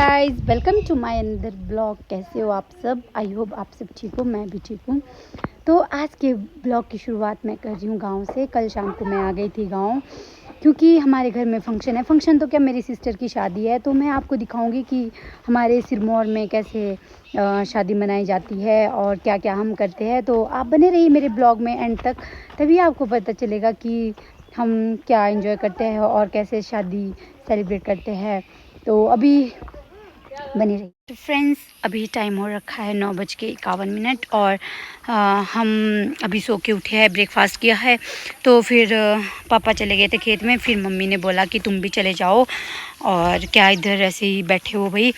Guys, welcome to my another blog. कैसे हो आप सब? आई होप आप सब ठीक हो, मैं भी ठीक हूँ। तो आज के ब्लॉग की शुरुआत मैं कर रही हूँ गांव से। कल शाम को मैं आ गई थी गांव क्योंकि हमारे घर में फंक्शन है। फंक्शन तो क्या, मेरी सिस्टर की शादी है। तो मैं आपको दिखाऊंगी कि हमारे सिरमौर में कैसे शादी मनाई जाती है और क्या क्या हम करते हैं। तो आप बने रहिए मेरे ब्लॉग में एंड तक, तभी आपको पता चलेगा कि हम क्या एंजॉय करते हैं और कैसे शादी सेलिब्रेट करते हैं। तो अभी बनी रही। तो फ्रेंड्स, अभी टाइम हो रखा है 9:51 और हम अभी सो के उठे हैं, ब्रेकफास्ट किया है। तो फिर पापा चले गए थे खेत में। फिर मम्मी ने बोला कि तुम भी चले जाओ, और क्या इधर ऐसे ही बैठे हो भाई।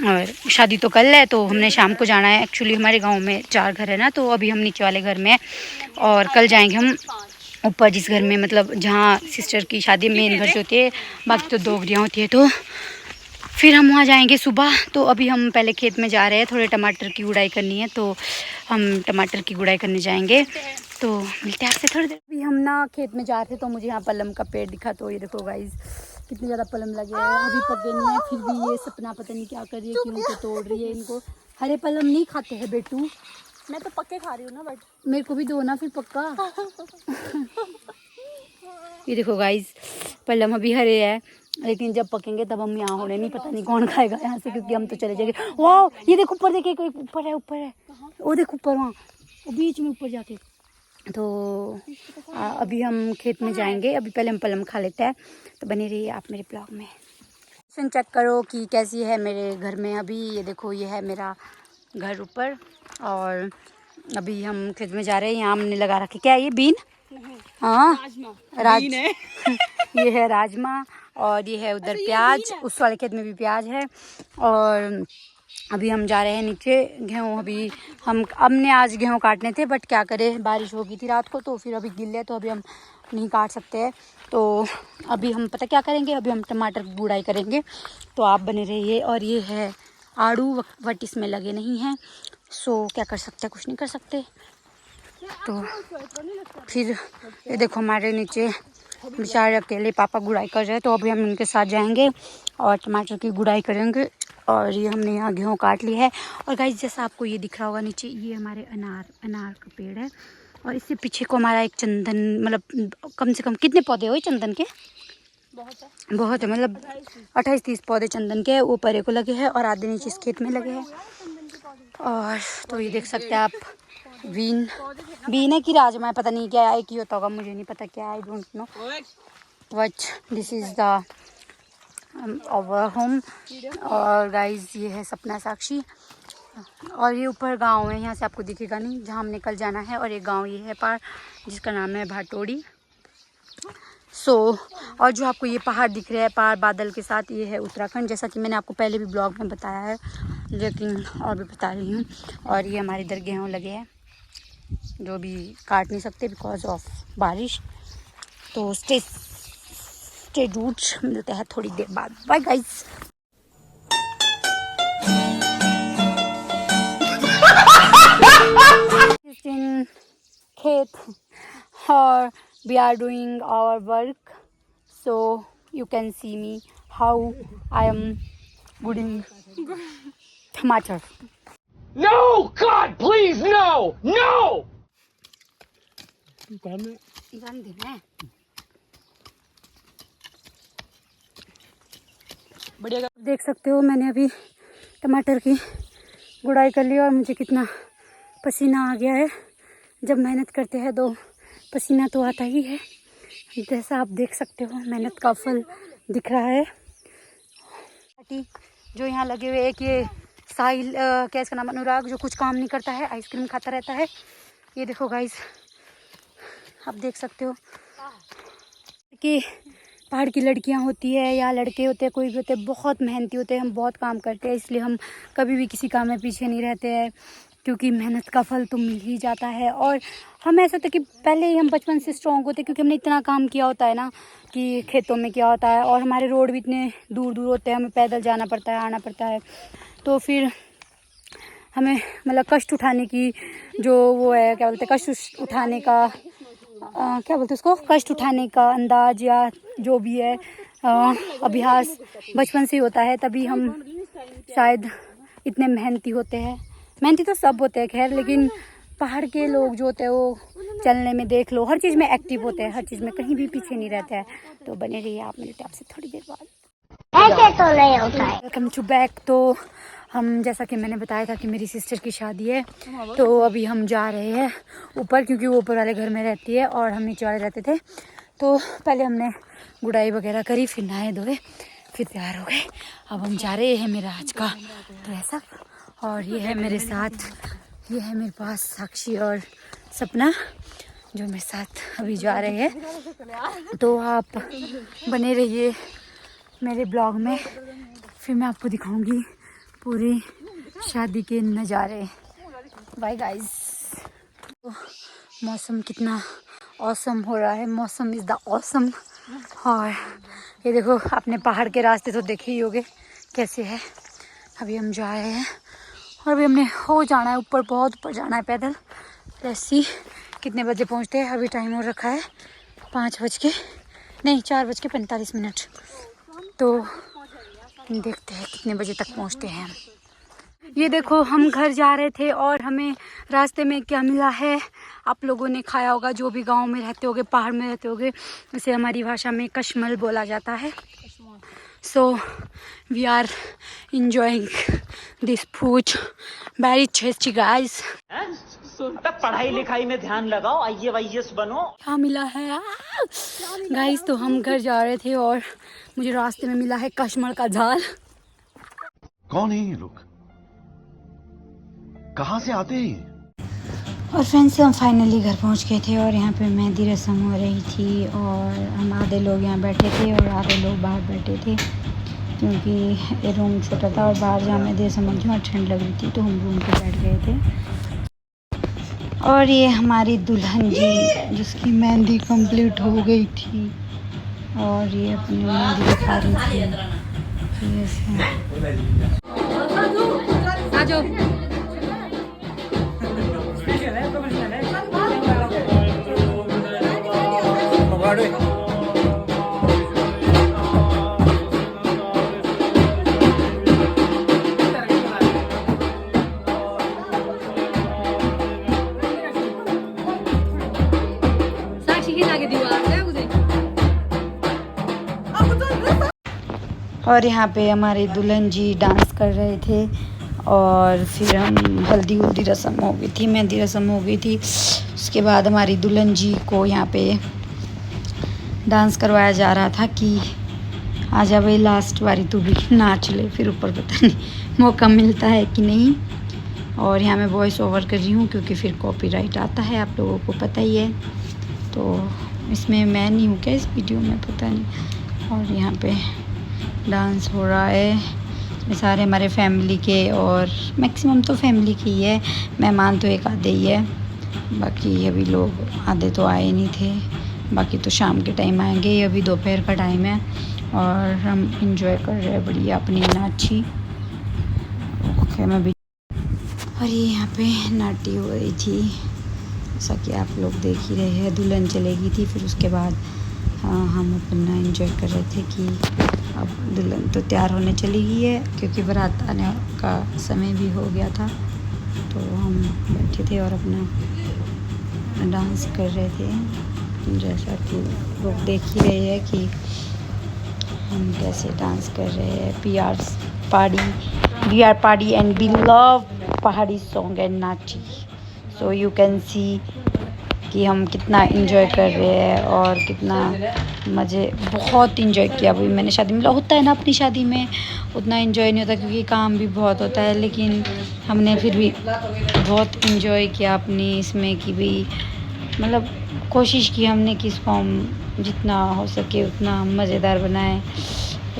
और शादी तो कल है, तो हमने शाम को जाना है। एक्चुअली हमारे गांव में 4 घर है ना, तो अभी हम नीचे वाले घर में हैं और कल जाएंगे हम ऊपर, जिस घर में मतलब जहाँ सिस्टर की शादी मेन घर से होती है, बाकी तो दोगरियाँ होती है। तो फिर हम वहाँ जाएंगे सुबह। तो अभी हम पहले खेत में जा रहे हैं, थोड़े टमाटर की गुड़ाई करनी है, तो हम टमाटर की गुड़ाई करने जाएंगे। तो मिलते हैं आपसे थोड़ी देर। अभी हम ना खेत में जा रहे थे, तो मुझे यहाँ पलम का पेड़ दिखा। तो ये देखो गाइस, कितने ज़्यादा पलम लगे हैं। अभी पके नहीं है, फिर भी ये सपना पता नहीं क्या कर रही है, क्यों तो तोड़ रही है इनको। हरे पलम नहीं खाते हैं बेटू। मैं तो पक्के खा रही हूँ ना, बट मेरे को भी दो ना फिर पक्का। ये देखो गाइस, पलम अभी हरे है, लेकिन जब पकेंगे तब हम यहाँ होने नहीं, पता नहीं कौन खाएगा यहाँ से, क्योंकि हम तो चले जाएंगे। वाह, ये देखो ऊपर, देखिए कोई ऊपर है, ऊपर है वो देखो ऊपर, वहाँ वो बीच में ऊपर जाके। तो अभी हम खेत में जाएंगे। अभी पहले हम पलम खा लेते हैं। तो बने रहिए आप मेरे ब्लॉग में। चेक करो कि कैसी है मेरे घर में। अभी ये देखो, ये है मेरा घर ऊपर, और अभी हम खेत में जा रहे हैं। यहाँ हमने लगा रखे, क्या है ये, बीन? हाँ, बीन है। ये है राजमा, और ये है उधर प्याज। उस वाले खेत में भी प्याज है। और अभी हम जा रहे हैं नीचे गेहूँ। अभी हमने आज गेहूँ काटने थे, बट क्या करें, बारिश हो गई थी रात को, तो फिर अभी गिल्ले, तो अभी हम नहीं काट सकते हैं। तो अभी हम पता क्या करेंगे, अभी हम टमाटर की गुड़ाई करेंगे। तो आप बने रहिए। और ये है आड़ू, बट इसमें लगे नहीं हैं, सो क्या कर सकते हैं, कुछ नहीं कर सकते। तो फिर ये देखो, हमारे नीचे बेचारे अकेले पापा गुड़ाई कर रहे हैं। तो अभी हम उनके साथ जाएंगे और टमाटर की गुड़ाई करेंगे। और ये हमने यहाँ गेहूँ काट ली है। और गाइस, जैसा आपको ये दिख रहा होगा नीचे, ये हमारे अनार का पेड़ है। और इससे पीछे को हमारा एक चंदन, मतलब कम से कम कितने पौधे हुए चंदन के? बहुत है, मतलब 28-30 पौधे चंदन के ऊपर एक को लगे हैं, और आधे नीचे इस खेत में लगे हैं। और तो ये देख सकते हैं आप, बीन है कि राजमा है, पता नहीं क्या है, एक ही होता होगा, मुझे नहीं पता क्या है, I don't know what. This is the our home. और गाइस, ये है सपना साक्षी। और ये ऊपर गांव है, यहाँ से आपको दिखेगा नहीं, जहाँ हमने कल जाना है। और एक गांव ये है पार, जिसका नाम है भाटोड़ी। और जो आपको ये पहाड़ दिख रहे हैं पार बादल के साथ, ये है उत्तराखंड, जैसा कि मैंने आपको पहले भी ब्लॉग में बताया है, लेकिन और भी बता रही हूँ। और ये हमारे इधर गेहूँ लगे हैं, जो भी काट नहीं सकते बिकॉज ऑफ बारिश। तो स्टे रूट, मिलते हैं थोड़ी देर बाद। Bye guys. इन खेत, और we are doing our work, so you can see me how I am gooding टमाटर। No! God, please, no! No! इधर देना है बढ़िया। देख सकते हो, मैंने अभी टमाटर की गुड़ाई कर ली, और मुझे कितना पसीना आ गया है। जब मेहनत करते हैं तो पसीना तो आता ही है। जैसा आप देख सकते हो, मेहनत का फल दिख रहा है। जो यहाँ लगे हुए, एक ये साहिल, क्या इसका नाम, अनुराग, जो कुछ काम नहीं करता है, आइसक्रीम खाता रहता है। ये देखो गाइस, आप देख सकते हो कि पहाड़ की लड़कियाँ होती है या लड़के होते हैं, कोई भी होते हैं, बहुत मेहनती होते हैं। हम बहुत काम करते हैं, इसलिए हम कभी भी किसी काम में पीछे नहीं रहते हैं, क्योंकि मेहनत का फल तो मिल ही जाता है। और हम ऐसा होता कि पहले ही हम बचपन से स्ट्रॉन्ग होते, क्योंकि हमने इतना काम किया होता है ना, कि खेतों में किया होता है। और हमारे रोड भी इतने दूर दूर होते हैं, हमें पैदल जाना पड़ता है, आना पड़ता है। तो फिर हमें मतलब कष्ट उठाने की जो वो है, क्या बोलते हैं, कष्ट उठाने का क्या बोलते हैं उसको, कष्ट उठाने का अंदाज या जो भी है अभ्यास बचपन से ही होता है। तभी हम शायद इतने मेहनती होते हैं। मेहनती तो सब होते हैं खैर, लेकिन पहाड़ के लोग जो होते हैं वो चलने में देख लो हर चीज़ में एक्टिव होते हैं, हर चीज़ में कहीं भी पीछे नहीं रहते हैं। तो बने रहिए आप, मिलते हैं आपसे थोड़ी देर बाद। ऐसे तो नहीं होता है। Welcome to back. तो हम, जैसा कि मैंने बताया था कि मेरी सिस्टर की शादी है, तो अभी हम जा रहे हैं ऊपर, क्योंकि वो ऊपर वाले घर में रहती है और हम नीचे वाले रहते थे। तो पहले हमने गुड़ाई वगैरह करी, फिर नहाए धोए, फिर तैयार हो गए। अब हम जा रहे हैं। मेरा आज का ड्रेसअप, और ये है मेरे साथ, ये है मेरे पास साक्षी और सपना जो मेरे साथ अभी जा रहे हैं। तो आप बने रहिए मेरे ब्लॉग में, फिर मैं आपको दिखाऊंगी पूरी शादी के नज़ारे। Bye guys. तो मौसम कितना ऑसम हो रहा है, मौसम इज़ द ऑसम। और ये देखो, आपने पहाड़ के रास्ते तो देखे ही होंगे कैसे है। अभी हम जा रहे हैं और अभी हमने हो जाना है ऊपर, बहुत ऊपर जाना है पैदल। ऐसी कितने बजे पहुंचते हैं? अभी टाइम हो रखा है 4:45। तो देखते हैं कितने बजे तक पहुंचते हैं हम। ये देखो, हम घर जा रहे थे और हमें रास्ते में क्या मिला है, आप लोगों ने खाया होगा, जो भी गांव में रहते होगे, पहाड़ में रहते होगे, उसे हमारी भाषा में कश्मल बोला जाता है। So we are enjoying this food very tasty guys। पढ़ाई लिखाई में ध्यान लगाओ, IAS बनो। क्या मिला है गाइस? तो हम घर जा रहे थे और मुझे रास्ते में मिला है कश्मल का झाल। कौन है ये लोग, कहाँ से आते हैं? और फ्रेंड्स, हम फाइनली घर पहुंच गए थे और यहाँ पे मेहंदी रस्म हो रही थी और हम आधे लोग यहाँ बैठे थे और आधे लोग बाहर बैठे थे, क्योंकि ये रूम छोटा था और बाहर जहाँ मेहंदी रस्म होती वहाँ ठंड लग रही थी, तो हम रूम पे बैठ गए थे। और ये हमारी दुल्हन जी, जिसकी मेहंदी कंप्लीट हो गई थी और ये अपनी मेहंदी दिखा रही थी। आ जाओ। और यहाँ पे हमारे दुल्हन जी डांस कर रहे थे और फिर हम हल्दी रस्म हो गई थी, मेहंदी रस्म हो गई थी। उसके बाद हमारी दुल्हन जी को यहाँ पे डांस करवाया जा रहा था कि आजा भाई लास्ट बारी तू भी नाच ले, फिर ऊपर पता नहीं मौका मिलता है कि नहीं। और यहाँ मैं वॉइस ओवर कर रही हूँ क्योंकि फिर कॉपीराइट आता है, आप लोगों को पता ही है। तो इसमें मैं नहीं हूँ क्या इस वीडियो में, पता नहीं। और यहाँ पे डांस हो रहा है, इसमें सारे हमारे फैमिली के, और मैक्सिमम तो फैमिली की ही है, मेहमान तो एक आधे ही है, बाकी अभी लोग आधे तो आए नहीं थे, बाकी तो शाम के टाइम आएंगे। अभी दोपहर का टाइम है और हम इंजॉय कर रहे हैं बढ़िया अपनी नाची। ओके, मैं भी। और ये यहाँ पे नाटी हो रही थी, जैसा कि आप लोग देख ही रहे हैं। दुल्हन चली गई थी, फिर उसके बाद हम अपना एंजॉय कर रहे थे कि अब दुल्हन तो तैयार होने चली गई है, क्योंकि बारात आने का समय भी हो गया था। तो हम बैठे थे और अपना डांस कर रहे थे, जैसा कि लोग देख ही रहे हैं कि हम कैसे डांस कर रहे हैं। We are party and we love पहाड़ी सॉन्ग एंड नाची। सो यू कैन सी कि हम कितना इंजॉय कर रहे हैं और कितना मज़े, बहुत इंजॉय किया। अभी मैंने शादी में, होता है ना अपनी शादी में उतना इंजॉय नहीं होता क्योंकि काम भी बहुत होता है, लेकिन हमने फिर भी बहुत इंजॉय किया अपनी इसमें कि भाई मतलब कोशिश की हमने कि इसको हम जितना हो सके उतना मज़ेदार बनाए।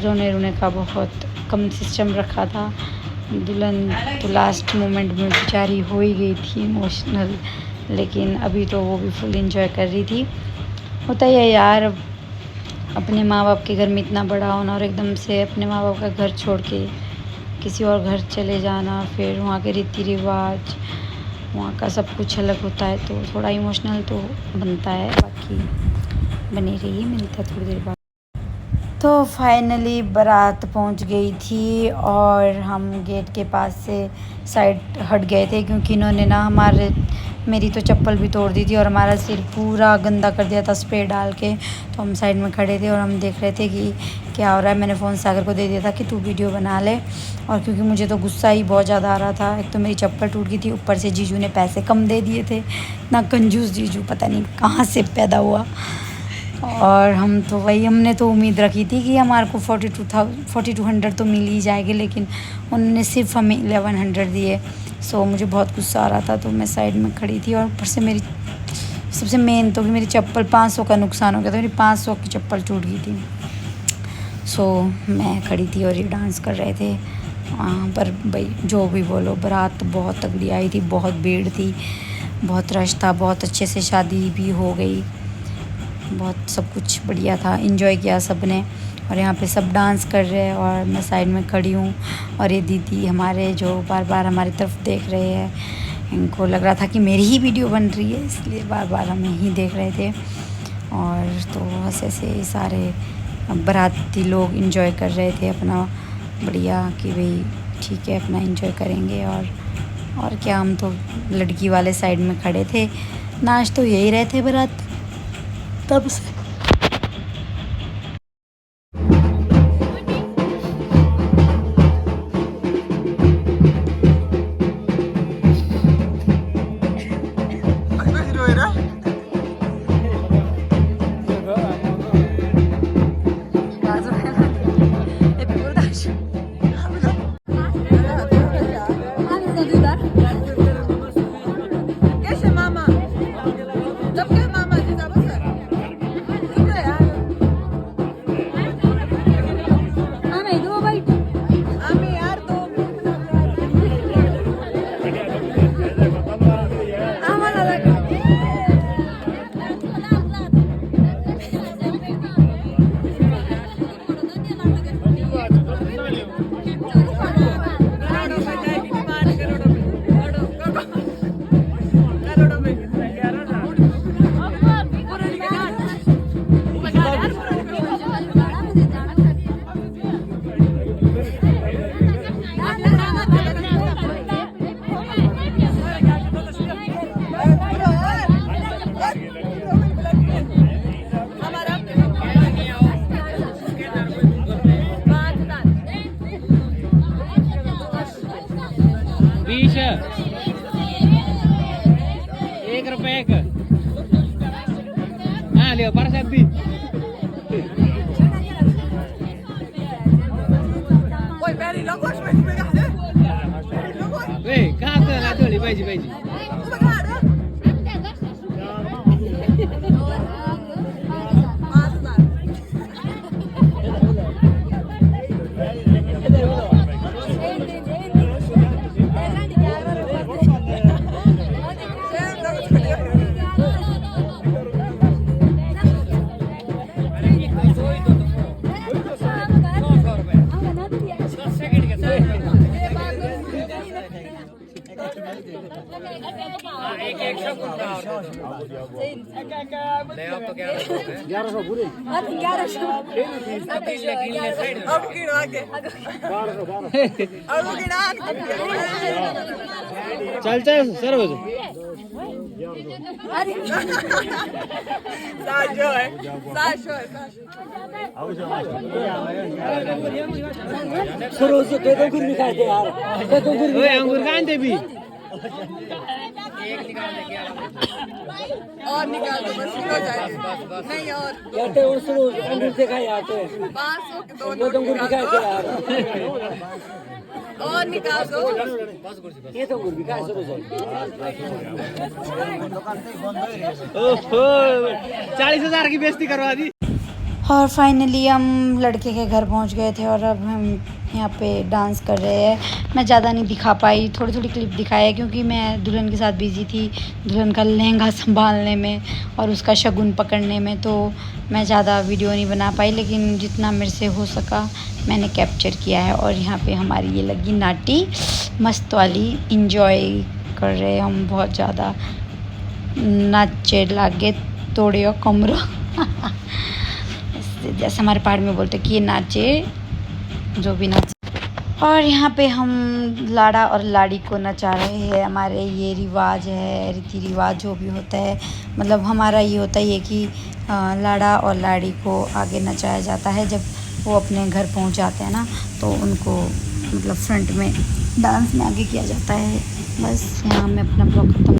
रोने का बहुत कम सिस्टम रखा था। दुल्हन तो लास्ट मोमेंट में बेचारी हो ही गई थी इमोशनल, लेकिन अभी तो वो भी फुल एंजॉय कर रही थी। होता ही है यार, अपने माँ बाप के घर में इतना बड़ा होना और एकदम से अपने माँ बाप का घर छोड़ के किसी और घर चले जाना, फिर वहाँ के रीति रिवाज, वहाँ का सब कुछ अलग होता है, तो थोड़ा इमोशनल तो बनता है। बाकी बने रहिए, मिलता है थोड़ी देर बाद। तो फाइनली बारात पहुंच गई थी और हम गेट के पास से साइड हट गए थे क्योंकि इन्होंने ना मेरी तो चप्पल भी तोड़ दी थी और हमारा सिर पूरा गंदा कर दिया था स्प्रे डाल के। तो हम साइड में खड़े थे और हम देख रहे थे कि क्या हो रहा है। मैंने फ़ोन सागर को दे दिया था कि तू वीडियो बना ले, और क्योंकि मुझे तो गुस्सा ही बहुत ज़्यादा आ रहा था। एक तो मेरी चप्पल टूट गई थी, ऊपर से जीजू ने पैसे कम दे दिए थे। इतना कंजूस जीजू पता नहीं कहाँ से पैदा हुआ। और हम तो हमने तो उम्मीद रखी थी कि हमारे को 4200 तो मिल ही जाएगी, लेकिन उन्होंने सिर्फ हमें 1100 दिए। सो मुझे बहुत गुस्सा आ रहा था, तो मैं साइड में खड़ी थी। और ऊपर से मेरी सबसे मेन तो कि मेरी चप्पल 500 का नुकसान हो गया था, मेरी 500 की चप्पल टूट गई थी। सो मैं खड़ी थी और ये डांस कर रहे थे। पर भाई जो भी बोलो, बारात बहुत तगड़ी आई थी, बहुत भीड़ थी, बहुत रश था, बहुत अच्छे से शादी भी हो गई, बहुत सब कुछ बढ़िया था, एंजॉय किया सब ने। और यहाँ पे सब डांस कर रहे हैं और मैं साइड में खड़ी हूँ। और ये दीदी हमारे जो बार बार हमारी तरफ देख रहे हैं, इनको लग रहा था कि मेरी ही वीडियो बन रही है, इसलिए बार बार हमें ही देख रहे थे। और तो ऐसे सारे बाराती लोग एंजॉय कर रहे थे अपना बढ़िया, कि भाई ठीक है अपना एंजॉय करेंगे। और क्या, हम तो लड़की वाले साइड में खड़े थे, नाच तो यही रहे थे बारात तब से। चल चल सर हो अंगूर खान दे भी और निकाल दो बस हो जाएगा नहीं और कहते हैं सुनो अंगूर से खाए आते हैं 500 के दो अंगूर दिखाए थे यार और निकाल दो ये तो अंगूर दिखाए सुनो ओहो 40,000 की बेइज्जती करवा दी। और फाइनली हम लड़के के घर पहुंच गए थे और अब हम यहाँ पे डांस कर रहे हैं। मैं ज़्यादा नहीं दिखा पाई, थोड़ी थोड़ी क्लिप दिखाया क्योंकि मैं दुल्हन के साथ बिज़ी थी, दुल्हन का लहंगा संभालने में और उसका शगुन पकड़ने में, तो मैं ज़्यादा वीडियो नहीं बना पाई, लेकिन जितना मेरे से हो सका मैंने कैप्चर किया है। और यहाँ पे हमारी ये लगी नाटी मस्त वाली, इंजॉय कर रहे हैं हम बहुत ज़्यादा, नाचे लागे तोड़े कमरो जैसे हमारे पहाड़ में बोलते कि ये नाचे, जो भी नाचे। और यहाँ पे हम लाड़ा और लाड़ी को नचा रहे हैं। हमारे ये रिवाज है, रीति रिवाज जो भी होता है, मतलब हमारा ये होता है कि लाड़ा और लाड़ी को आगे नचाया जाता है। जब वो अपने घर पहुँच जाते हैं ना, तो उनको मतलब फ्रंट में डांस में आगे किया जाता है। बस यहाँ मैं अपना ब्लॉग खत्म